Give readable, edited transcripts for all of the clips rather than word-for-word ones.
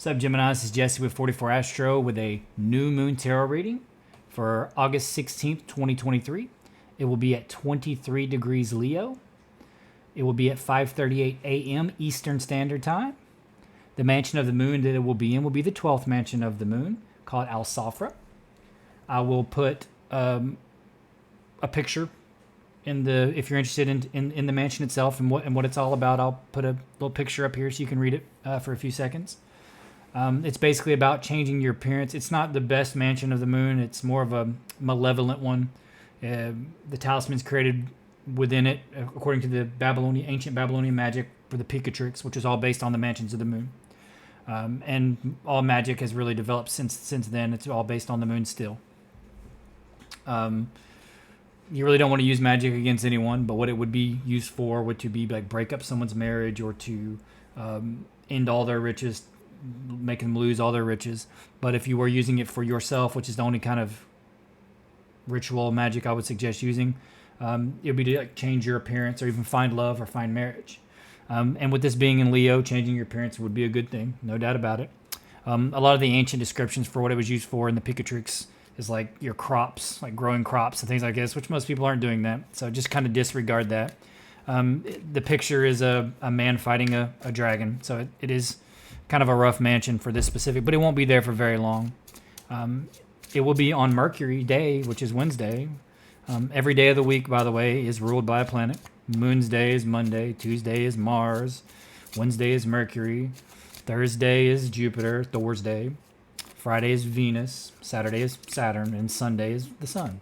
What's up, Gemini? This is Jesse with 44 Astro with a new moon tarot reading for August 16th, 2023. It will be at 23 degrees Leo. It will be at 5:38 a.m. Eastern Standard Time. The mansion of the moon that it will be in will be the 12th mansion of the moon, called Al Safra. I will put a picture in the, if you're interested in the mansion itself and what it's all about. I'll put a little picture up here so you can read it for a few seconds. It's basically about changing your appearance. It's not the best mansion of the moon. It's more of a malevolent one. The talisman's created within it, according to the ancient Babylonian magic for the Picatrix, which is all based on the mansions of the moon. And all magic has really developed since then. It's all based on the moon still. You really don't want to use magic against anyone, but what it would be used for would to be like break up someone's marriage or to end all their riches, making them lose all their riches. But if you were using it for yourself, which is the only kind of ritual magic I would suggest using, it would be to like change your appearance or even find love or find marriage. And with this being in Leo, changing your appearance would be a good thing, no doubt about it. A lot of the ancient descriptions for what it was used for in the Picatrix is like your crops, like growing crops and things like this, which most people aren't doing that. So just kind of disregard that. The picture is a man fighting a dragon. So it is kind of a rough mansion for this specific, but it won't be there for very long. It will be on Mercury Day, which is Wednesday. Every day of the week, by the way, is ruled by a planet. Moon's Day is Monday. Tuesday is Mars. Wednesday is Mercury. Thursday is Jupiter, Thor's Day. Friday is Venus. Saturday is Saturn. And Sunday is the Sun.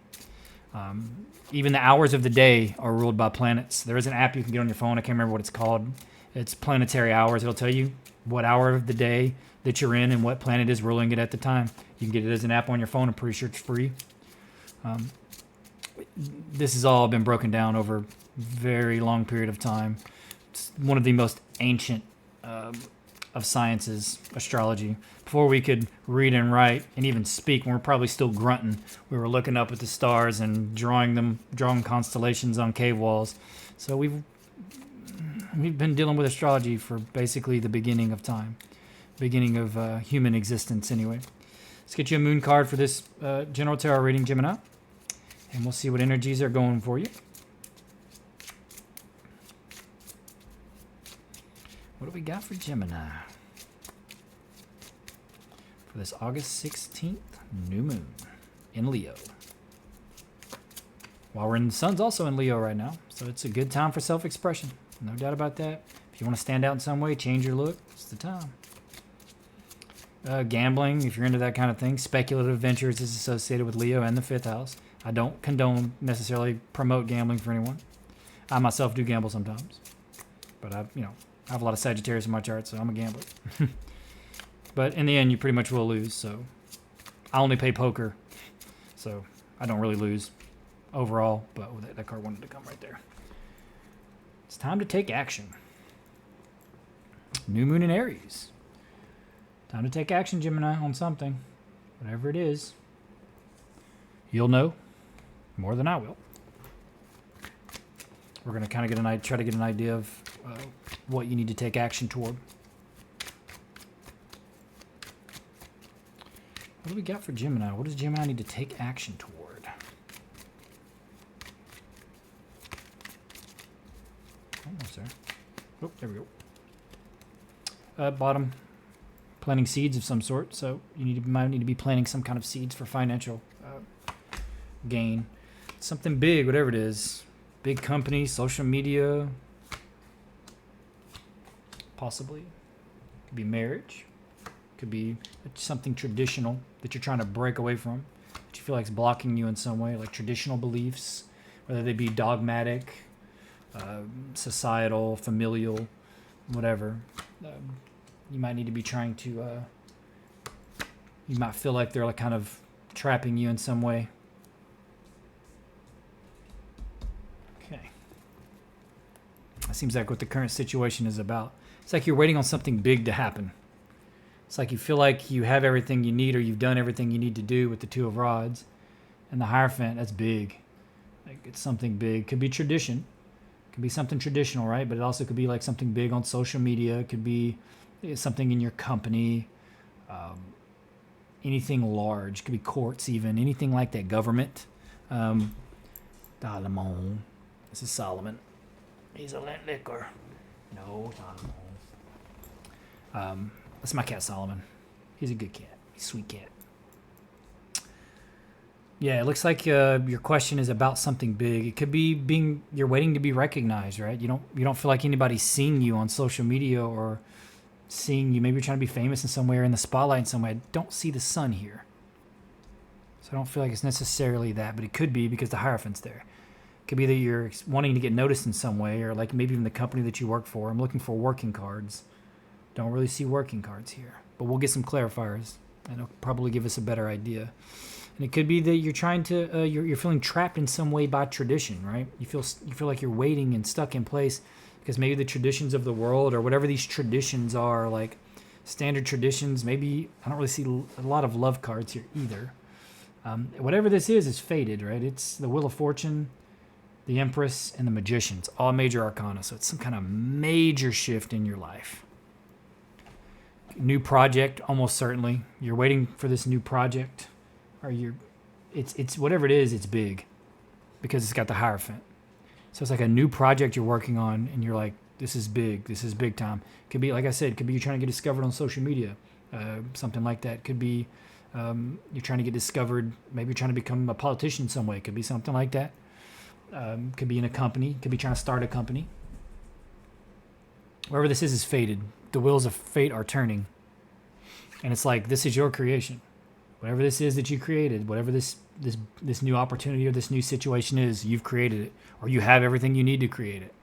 Even the hours of the day are ruled by planets. There is an app you can get on your phone. I can't remember what it's called. It's Planetary Hours. It'll tell you what hour of the day that you're in and what planet is ruling it at the time. You can get it as an app on your phone. I'm pretty sure it's free. This has all been broken down over a very long period of time. It's one of the most ancient of sciences, astrology. Before we could read and write and even speak, when we're probably still grunting, we were looking up at the stars and drawing constellations on cave walls. So we've been dealing with astrology for basically the beginning of time, beginning of human existence anyway. Let's get you a moon card for this general tarot reading, Gemini, and we'll see what energies are going for you. What do we got for Gemini for this August 16th new moon in Leo? While the sun's also in Leo right now, so it's a good time for self-expression. No doubt about that. If you want to stand out in some way, change your look, it's the time. Gambling, if you're into that kind of thing. Speculative ventures is associated with Leo and the 5th house. I don't condone necessarily promote gambling for anyone. I myself do gamble sometimes. But I have a lot of Sagittarius in my chart, so I'm a gambler. But in the end, you pretty much will lose. So I only play poker, so I don't really lose overall. But that card wanted to come right there. It's time to take action. New moon in Aries. Time to take action, Gemini, on something. Whatever it is. You'll know more than I will. We're going to kind of try to get an idea of what you need to take action toward. What do we got for Gemini? What does Gemini need to take action toward? Almost there. Oh, there we go. Bottom, planting seeds of some sort. So you might need to be planting some kind of seeds for financial gain. Something big, whatever it is. Big company, social media. Possibly. Could be marriage. Could be something traditional that you're trying to break away from. That you feel like is blocking you in some way. Like traditional beliefs. Whether they be dogmatic, societal, familial, whatever. You might need to be trying to... you might feel like they're like kind of trapping you in some way. Okay. That seems like what the current situation is about. It's like you're waiting on something big to happen. It's like you feel like you have everything you need or you've done everything you need to do with the 2 of Rods. And the Hierophant, that's big. Like it's something big. Could be tradition. Could be something traditional, right? But it also could be like something big on social media. It could be something in your company. anything large. Could be courts, even anything like that. Government. Solomon. This is Solomon. He's a lint liquor. No, Solomon. That's my cat Solomon. He's a good cat. He's a sweet cat. Yeah, it looks like your question is about something big. It could be you're waiting to be recognized, right? You don't feel like anybody's seeing you on social media or seeing you. Maybe you're trying to be famous in some way or in the spotlight in some way. I don't see the sun here. So I don't feel like it's necessarily that, but it could be because the Hierophant's there. It could be that you're wanting to get noticed in some way, or like maybe even the company that you work for. I'm looking for working cards. Don't really see working cards here, but we'll get some clarifiers and it'll probably give us a better idea. And it could be that you're trying to you're feeling trapped in some way by tradition, right? You feel like you're waiting and stuck in place because maybe the traditions of the world or whatever these traditions are, like standard traditions. Maybe I don't really see a lot of love cards here either. Whatever this is faded, right? It's the Wheel of Fortune, the Empress, and the Magicians, all major arcana. So it's some kind of major shift in your life. New project, almost certainly. You're waiting for this new project, or it's whatever it is, it's big because it's got the Hierophant. So it's like a new project you're working on, and you're like, this is big time. Could be, like I said, could be you're trying to get discovered on social media, something like that. Could be you're trying to get discovered. Maybe you're trying to become a politician in some way. Could be something like that. Could be in a company. Could be trying to start a company. Wherever this is faded. The wheels of fate are turning. And it's like, this is your creation. Whatever this is that you created, whatever this new opportunity or this new situation is, you've created it. Or you have everything you need to create it.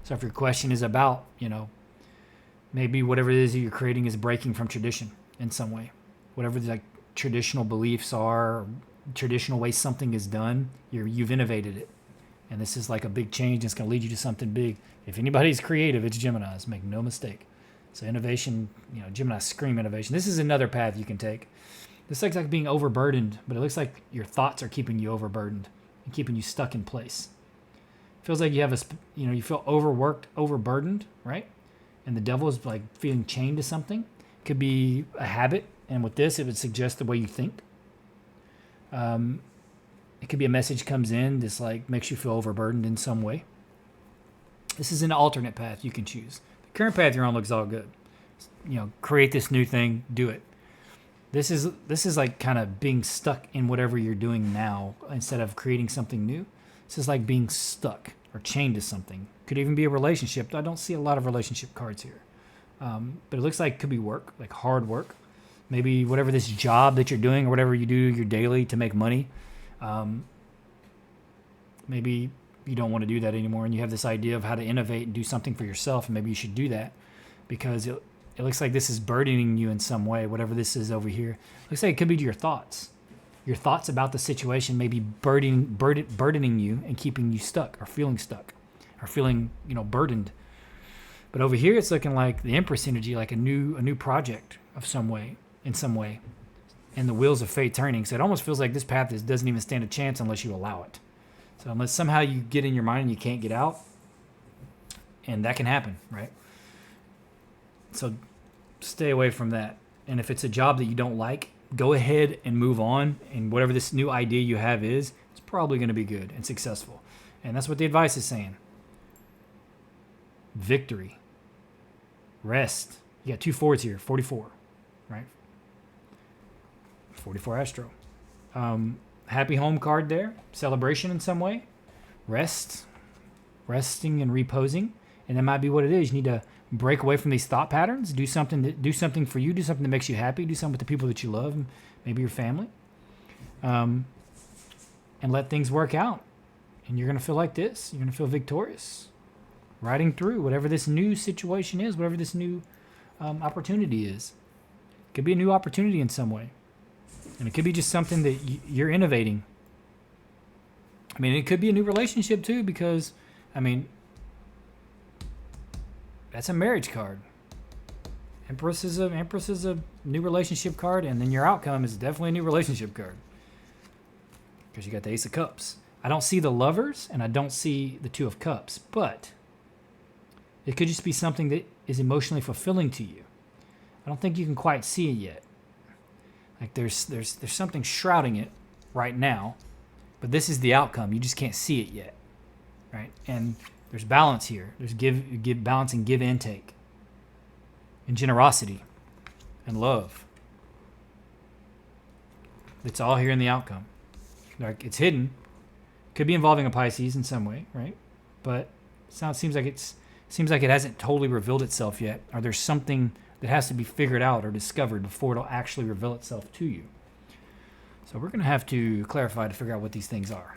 So if your question is about, maybe whatever it is that you're creating is breaking from tradition in some way. Whatever the like traditional beliefs are, traditional way something is done, you've innovated it. And this is like a big change. It's going to lead you to something big. If anybody's creative, it's Geminis. Make no mistake. So innovation, Geminis scream innovation. This is another path you can take. This looks like being overburdened, but it looks like your thoughts are keeping you overburdened and keeping you stuck in place. It feels like you have you feel overworked, overburdened, right? And the devil is like feeling chained to something. It could be a habit. And with this, it would suggest the way you think. It could be a message comes in this like makes you feel overburdened in some way. This is an alternate path you can choose. The current path you're on looks all good. Create this new thing, do it. This is like kind of being stuck in whatever you're doing now instead of creating something new. This is like being stuck or chained to something. Could even be a relationship. I don't see a lot of relationship cards here. But it looks like it could be work, like hard work. Maybe whatever this job that you're doing or whatever you do your daily to make money. Maybe you don't want to do that anymore and you have this idea of how to innovate and do something for yourself, and maybe you should do that because it looks like this is burdening you in some way, whatever this is over here. It looks like it could be your thoughts. Your thoughts about the situation may be burdening you and keeping you stuck or feeling burdened. But over here it's looking like the Empress energy, like a new project of in some way. And the wheels of fate turning. So it almost feels like this path doesn't even stand a chance unless you allow it. So unless somehow you get in your mind and you can't get out, and that can happen, right? So stay away from that. And if it's a job that you don't like, go ahead and move on. And whatever this new idea you have is, it's probably going to be good and successful. And that's what the advice is saying. Victory. Rest. You got 2 4s here, 44, right? 44 Astro. Happy home card there. Celebration in some way. Resting and reposing. And that might be what it is. You need to break away from these thought patterns. Do something for you. Do something that makes you happy. Do something with the people that you love. Maybe your family. And let things work out. And you're going to feel like this. You're going to feel victorious. Riding through whatever this new situation is. Whatever this new opportunity is. It could be a new opportunity in some way. And it could be just something that you're innovating. I mean, it could be a new relationship too, because, that's a marriage card. Empress is a new relationship card, and then your outcome is definitely a new relationship card. Because you got the Ace of Cups. I don't see the Lovers, and I don't see the Two of Cups, but it could just be something that is emotionally fulfilling to you. I don't think you can quite see it yet. Like there's something shrouding it right now, but this is the outcome. You just can't see it yet, right? And there's balance here. There's give balance and give and take, and generosity, and love. It's all here in the outcome. Like it's hidden. Could be involving a Pisces in some way, right? But seems like it hasn't totally revealed itself yet. Or there's something that has to be figured out or discovered before it'll actually reveal itself to you. So we're going to have to clarify to figure out what these things are.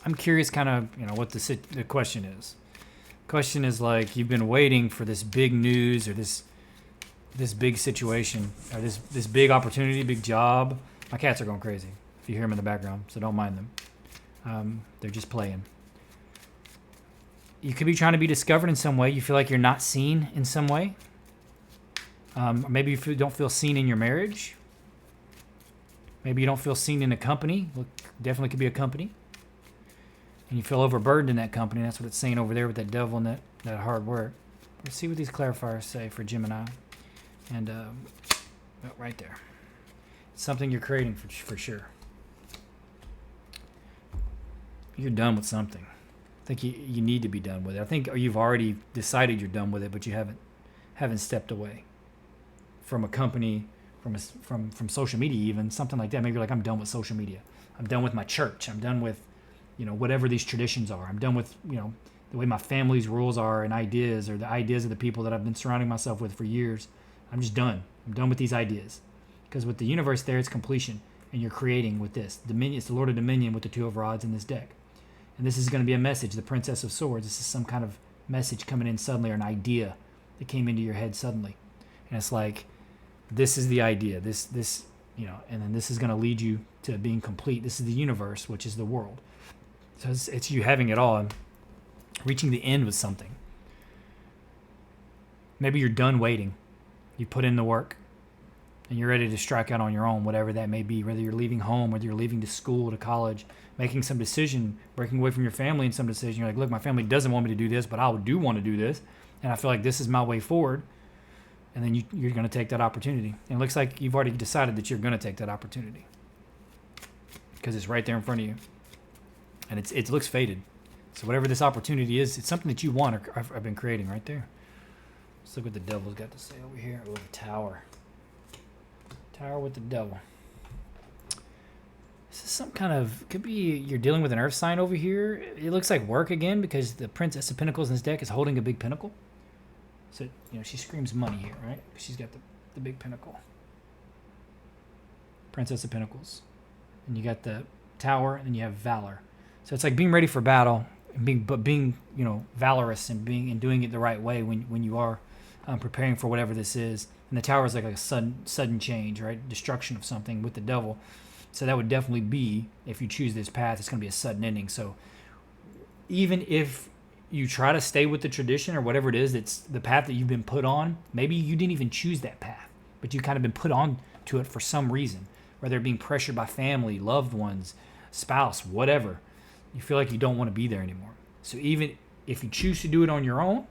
I'm curious kind of, what the question is. The question is like you've been waiting for this big news or this big situation or this big opportunity, big job. My cats are going crazy if you hear them in the background, so don't mind them. They're just playing. You could be trying to be discovered in some way. You feel like you're not seen in some way. Or maybe you don't feel seen in your marriage. Maybe you don't feel seen in a company. Look, definitely could be a company. And you feel overburdened in that company. That's what it's saying over there with that devil and that hard work. Let's see what these clarifiers say for Gemini. And right there. It's something you're creating for sure. You're done with something. I think you need to be done with it. I think you've already decided you're done with it, but you haven't stepped away from a company, from social media even, something like that. Maybe you're like, I'm done with social media. I'm done with my church. I'm done with, whatever these traditions are. I'm done with, the way my family's rules are and ideas or the ideas of the people that I've been surrounding myself with for years. I'm just done. I'm done with these ideas. Because with the universe there, it's completion. And you're creating with this. Dominion. It's the Lord of Dominion with the Two of Rods in this deck. And this is going to be a message, the Princess of Swords. This is some kind of message coming in suddenly or an idea that came into your head suddenly. And it's like, this is the idea. This and then this is going to lead you to being complete. This is the universe, which is the world. So it's you having it all and reaching the end with something. Maybe you're done waiting. You put in the work and you're ready to strike out on your own, whatever that may be, whether you're leaving home, whether you're leaving to school, to college, making some decision, breaking away from your family in some decision. You're like, look, my family doesn't want me to do this, but I do want to do this. And I feel like this is my way forward. And then you're going to take that opportunity. And it looks like you've already decided that you're going to take that opportunity because it's right there in front of you. And it looks fated. So whatever this opportunity is, it's something that you want or I've been creating right there. Let's look what the devil's got to say over here. Oh, the tower. Tower with the devil. This is some kind of, could be you're dealing with an earth sign over here. It looks like work again because the Princess of Pentacles in this deck is holding a big pinnacle. So, she screams money here, right? She's got the big pinnacle. Princess of Pentacles. And you got the tower and then you have valor. So it's like being ready for battle, and being valorous and doing it the right way when you are preparing for whatever this is. And the tower is like a sudden change, right? Destruction of something with the devil. So that would definitely be, if you choose this path, it's going to be a sudden ending. So even if you try to stay with the tradition or whatever it is, that's the path that you've been put on, maybe you didn't even choose that path, but you kind of been put on to it for some reason, whether being pressured by family, loved ones, spouse, whatever. You feel like you don't want to be there anymore. So even if you choose to do it on your own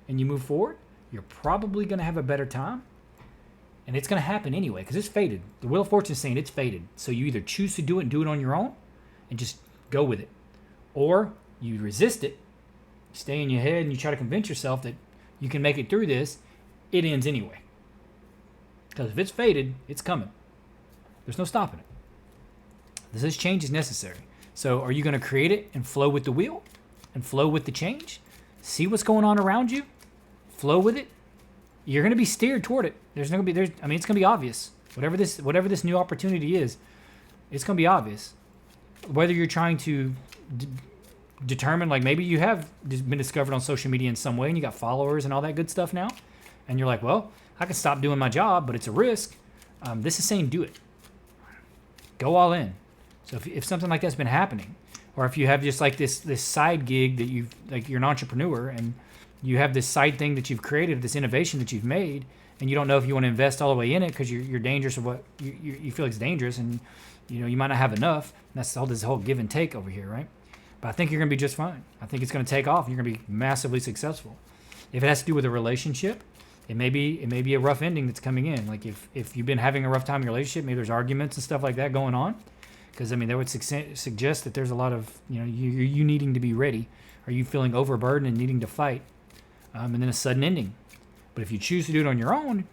and you move forward, you're probably going to have a better time. And it's going to happen anyway because it's fated. The Wheel of Fortune is saying it's fated. So you either choose to do it and do it on your own and just go with it. Or you resist it, stay in your head, and you try to convince yourself that you can make it through this. It ends anyway. Because if it's fated, it's coming. There's no stopping it. This change is necessary. So are you going to create it and flow with the wheel and flow with the change? See what's going on around you? Flow with it? You're going to be steered toward it. It's going to be obvious. Whatever this new opportunity is, it's going to be obvious. Whether you're trying to determine, like maybe you have been discovered on social media in some way and you got followers and all that good stuff now. And you're like, well, I can stop doing my job, but it's a risk. This is saying do it. Go all in. So if something like that's been happening, or if you have just like this side gig that you're an entrepreneur and you have this side thing that you've created, this innovation that you've made, and you don't know if you want to invest all the way in it because you're dangerous or what you feel it's dangerous, and you might not have enough. That's this whole give and take over here, right? But I think you're going to be just fine. I think it's going to take off. And you're going to be massively successful. If it has to do with a relationship, It may be a rough ending that's coming in. Like if you've been having a rough time in your relationship, maybe there's arguments and stuff like that going on. Because I mean, that would suggest that there's a lot of you needing to be ready. Are you feeling overburdened and needing to fight? And then a sudden ending. But if you choose to do it on your own,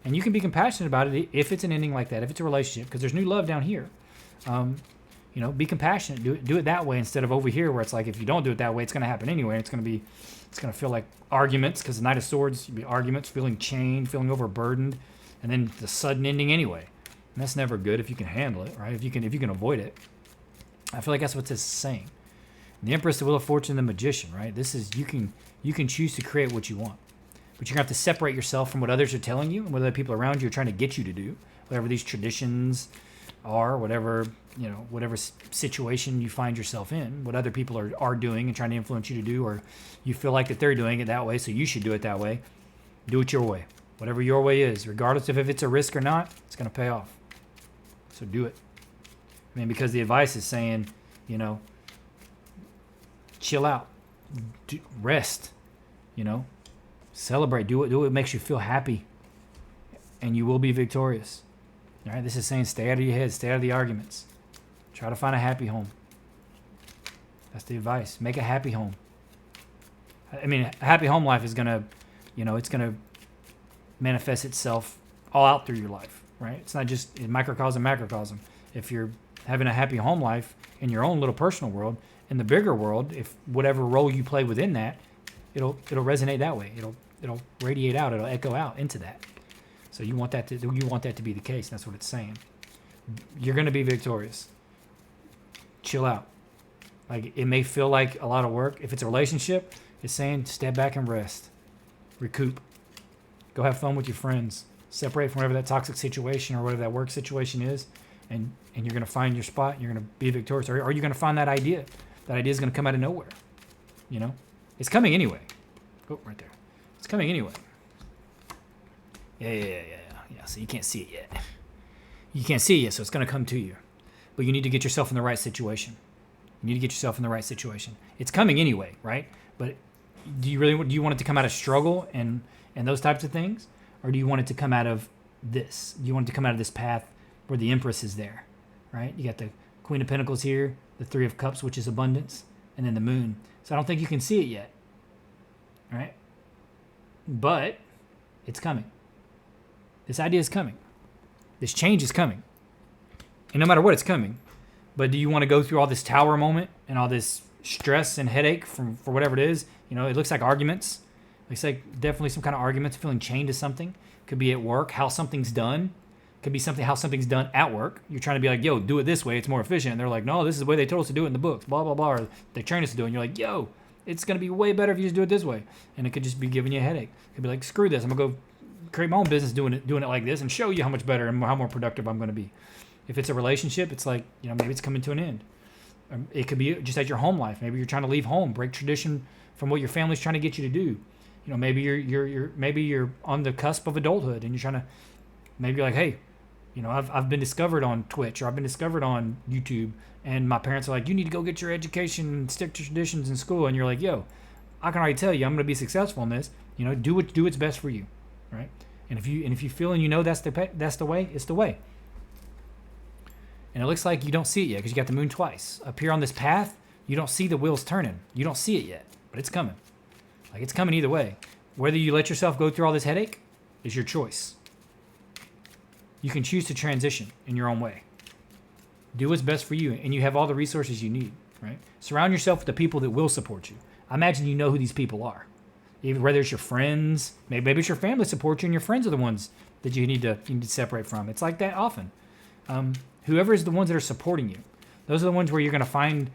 and you can be compassionate about it if it's an ending like that, if it's a relationship, because there's new love down here. Be compassionate. Do it that way instead of over here where it's like if you don't do it that way, it's going to happen anyway. It's going to feel like arguments because the Knight of Swords, you'd be arguments, feeling chained, feeling overburdened, and then the sudden ending anyway. And that's never good if you can handle it, right? If you can avoid it. I feel like that's what this is saying. The Empress, the Wheel of Fortune, the Magician, right? This is you can choose to create what you want. But you're going to have to separate yourself from what others are telling you and what other people around you are trying to get you to do. Whatever these traditions are, whatever situation you find yourself in, what other people are doing and trying to influence you to do, or you feel like that they're doing it that way, so you should do it that way. Do it your way. Whatever your way is, regardless of if it's a risk or not, it's going to pay off. So do it. I mean, because the advice is saying, chill out, rest, celebrate, do what makes you feel happy, and you will be victorious. All right, this is saying stay out of your head, stay out of the arguments. Try to find a happy home. That's the advice. Make a happy home. I mean, a happy home life is going to, it's going to manifest itself all out through your life, right? It's not just in microcosm, macrocosm. If you're having a happy home life in your own little personal world, in the bigger world, if whatever role you play within that, it'll resonate that way. It'll radiate out. It'll echo out into that. So you want that to be the case. That's what it's saying. You're going to be victorious. Chill out. Like, it may feel like a lot of work. If it's a relationship, it's saying step back and rest. Recoup. Go have fun with your friends. Separate from whatever that toxic situation or whatever that work situation is, and you're going to find your spot. You're going to be victorious. Or you're going to find that idea. That idea is going to come out of nowhere. It's coming anyway. Oh, right there. It's coming anyway. Yeah. So you can't see it yet. You can't see it yet, so it's going to come to you. But you need to get yourself in the right situation. It's coming anyway, right? But do you want it to come out of struggle and those types of things? Or do you want it to come out of this? Do you want it to come out of this path where the Empress is there, right? You got the Queen of Pentacles here, the Three of Cups, which is abundance, and then the Moon. So I don't think you can see it yet, right? But it's coming. This idea is coming. This change is coming. And no matter what, it's coming. But do you want to go through all this tower moment and all this stress and headache for whatever it is? It looks like arguments. It looks like definitely some kind of arguments, feeling chained to something. Could be at work, how something's done. Could be how something's done at work. You're trying to be like, yo, do it this way. It's more efficient. And they're like, no, this is the way they told us to do it in the books. Blah, blah, blah. Or they train us to do it. And you're like, yo, it's going to be way better if you just do it this way. And it could just be giving you a headache. It could be like, screw this. I'm going to go create my own business doing it like this and show you how much better and how more productive I'm going to be. If it's a relationship, it's like, maybe it's coming to an end. It could be just at your home life. Maybe you're trying to leave home, break tradition from what your family's trying to get you to do. Maybe you're on the cusp of adulthood and you're trying to, maybe you're like, hey, I've been discovered on Twitch or I've been discovered on YouTube, and my parents are like, you need to go get your education and stick to traditions in school. And you're like, yo, I can already tell you I'm going to be successful in this. Do what's best for you, right? And if you feel and that's the way, it's the way. And it looks like you don't see it yet because you got the Moon twice. Up here on this path, you don't see the wheels turning. You don't see it yet, but it's coming. Like, it's coming either way. Whether you let yourself go through all this headache is your choice. You can choose to transition in your own way. Do what's best for you, and you have all the resources you need, right? Surround yourself with the people that will support you. I imagine you know who these people are. Whether it's your friends, maybe it's your family support you, and your friends are the ones that you need to separate from. It's like that often. Whoever is the ones that are supporting you, those are the ones where you're going to find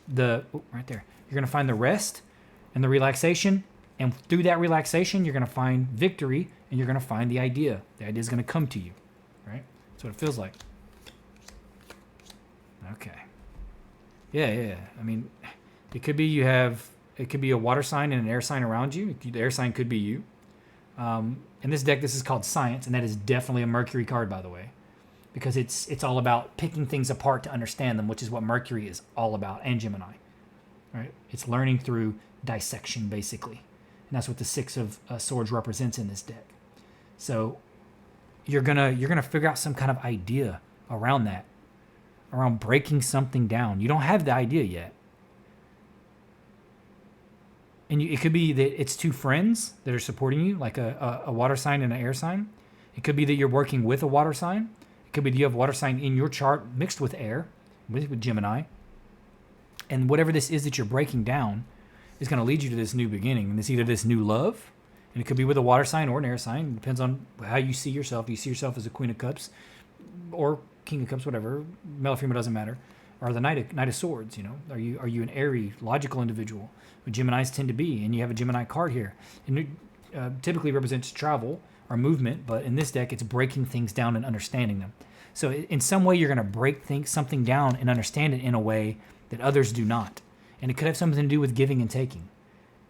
right there. You're going to find the rest and the relaxation, and through that relaxation, you're going to find victory, and you're going to find the idea. The idea is going to come to you, right? That's what it feels like. Okay. Yeah. I mean, it could be a water sign and an air sign around you. The air sign could be you. In this deck, this is called Science, and that is definitely a Mercury card, by the way, because it's all about picking things apart to understand them, which is what Mercury is all about, and Gemini, right? It's learning through dissection, basically, and that's what the Six of Swords represents in this deck. So you're gonna figure out some kind of idea around that, around breaking something down. You don't have the idea yet. And it could be that it's two friends that are supporting you, like a water sign and an air sign. It could be that you're working with a water sign. It could be that you have water sign in your chart mixed with air, with Gemini. And whatever this is that you're breaking down is going to lead you to this new beginning. And it's either this new love, and it could be with a water sign or an air sign. It depends on how you see yourself. Do you see yourself as a Queen of Cups or King of Cups, whatever, male or female, doesn't matter. Or the Knight of Swords, Are you an airy, logical individual? What Geminis tend to be, and you have a Gemini card here. And it typically represents travel or movement, but in this deck, it's breaking things down and understanding them. So in some way, you're going to break something down and understand it in a way that others do not. And it could have something to do with giving and taking,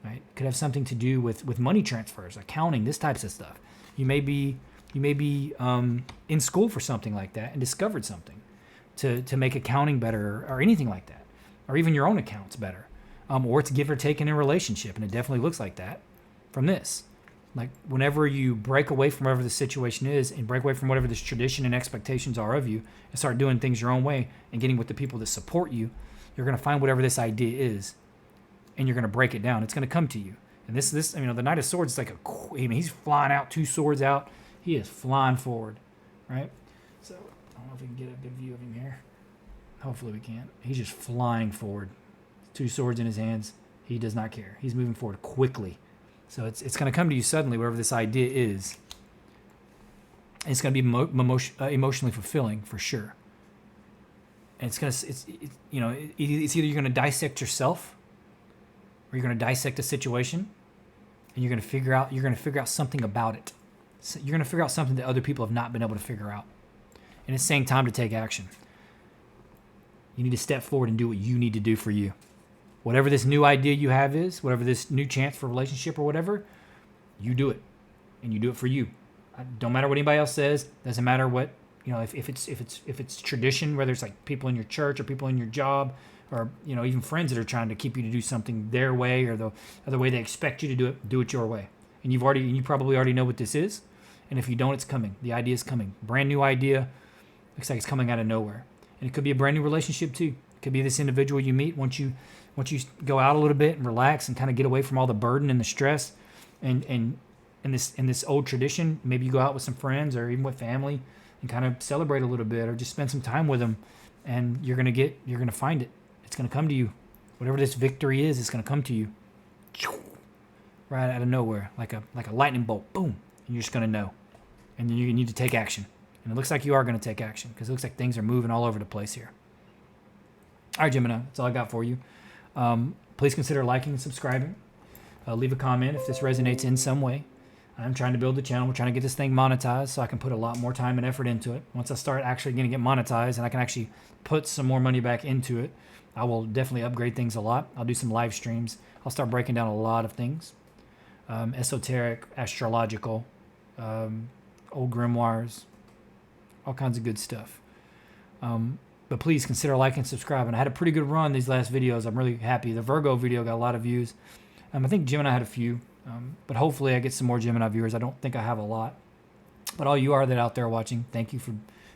right? It could have something to do with money transfers, accounting, this types of stuff. You may be in school for something like that and discovered something to make accounting better or anything like that, or even your own accounts better. Or it's give or take in a relationship, and it definitely looks like that from this. Like whenever you break away from whatever the situation is and break away from whatever this tradition and expectations are of you and start doing things your own way and getting with the people that support you, you're going to find whatever this idea is and you're going to break it down. It's going to come to you. And this, the Knight of Swords is like he's flying out, two swords out. He is flying forward, right? So I don't know if we can get a good view of him here. Hopefully we can. He's just flying forward. Two swords in his hands. He does not care. He's moving forward quickly. So it's going to come to you suddenly, whatever this idea is. And it's going to be emotionally fulfilling for sure. And it's either you're going to dissect yourself, or you're going to dissect a situation, and you're going to figure out something about it. So you're going to figure out something that other people have not been able to figure out. And it's saying time to take action. You need to step forward and do what you need to do for you. Whatever this new idea you have is, whatever this new chance for a relationship or whatever, you do it. And you do it for you. Don't matter what anybody else says. Doesn't matter what, if it's tradition, whether it's like people in your church or people in your job or, even friends that are trying to keep you to do something their way or the way they expect you to do it your way. And you probably already know what this is. And if you don't, it's coming. The idea is coming. Brand new idea. Looks like it's coming out of nowhere. And it could be a brand new relationship too. It could be this individual you meet once you go out a little bit and relax and kind of get away from all the burden and the stress and in this old tradition. Maybe you go out with some friends or even with family and kind of celebrate a little bit or just spend some time with them, and you're gonna find it. It's gonna come to you. Whatever this victory is, it's gonna come to you right out of nowhere, like a lightning bolt. Boom. And you're just gonna know. And then you need to take action. And it looks like you are going to take action because it looks like things are moving all over the place here. All right, Gemini, that's all I got for you. Please consider liking and subscribing. Leave a comment if this resonates in some way. I'm trying to build the channel. We're trying to get this thing monetized so I can put a lot more time and effort into it. Once I start actually going to get monetized and I can actually put some more money back into it, I will definitely upgrade things a lot. I'll do some live streams. I'll start breaking down a lot of things. Esoteric, astrological, old grimoires, all kinds of good stuff. But please consider liking and subscribing. I had a pretty good run these last videos. I'm really happy. The Virgo video got a lot of views. I think Gemini had a few. But hopefully I get some more Gemini viewers. I don't think I have a lot. But all you are that out there watching, thank you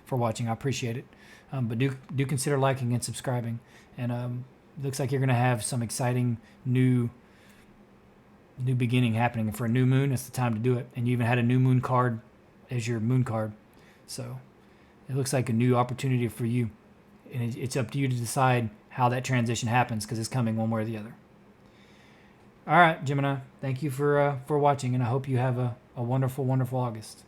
for watching. I appreciate it. But do consider liking and subscribing. And it looks like you're going to have some exciting new beginning happening. And for a new moon, it's the time to do it. And you even had a new moon card as your moon card. So it looks like a new opportunity for you. And it's up to you to decide how that transition happens because it's coming one way or the other. All right, Gemini, thank you for watching, and I hope you have a wonderful, wonderful August.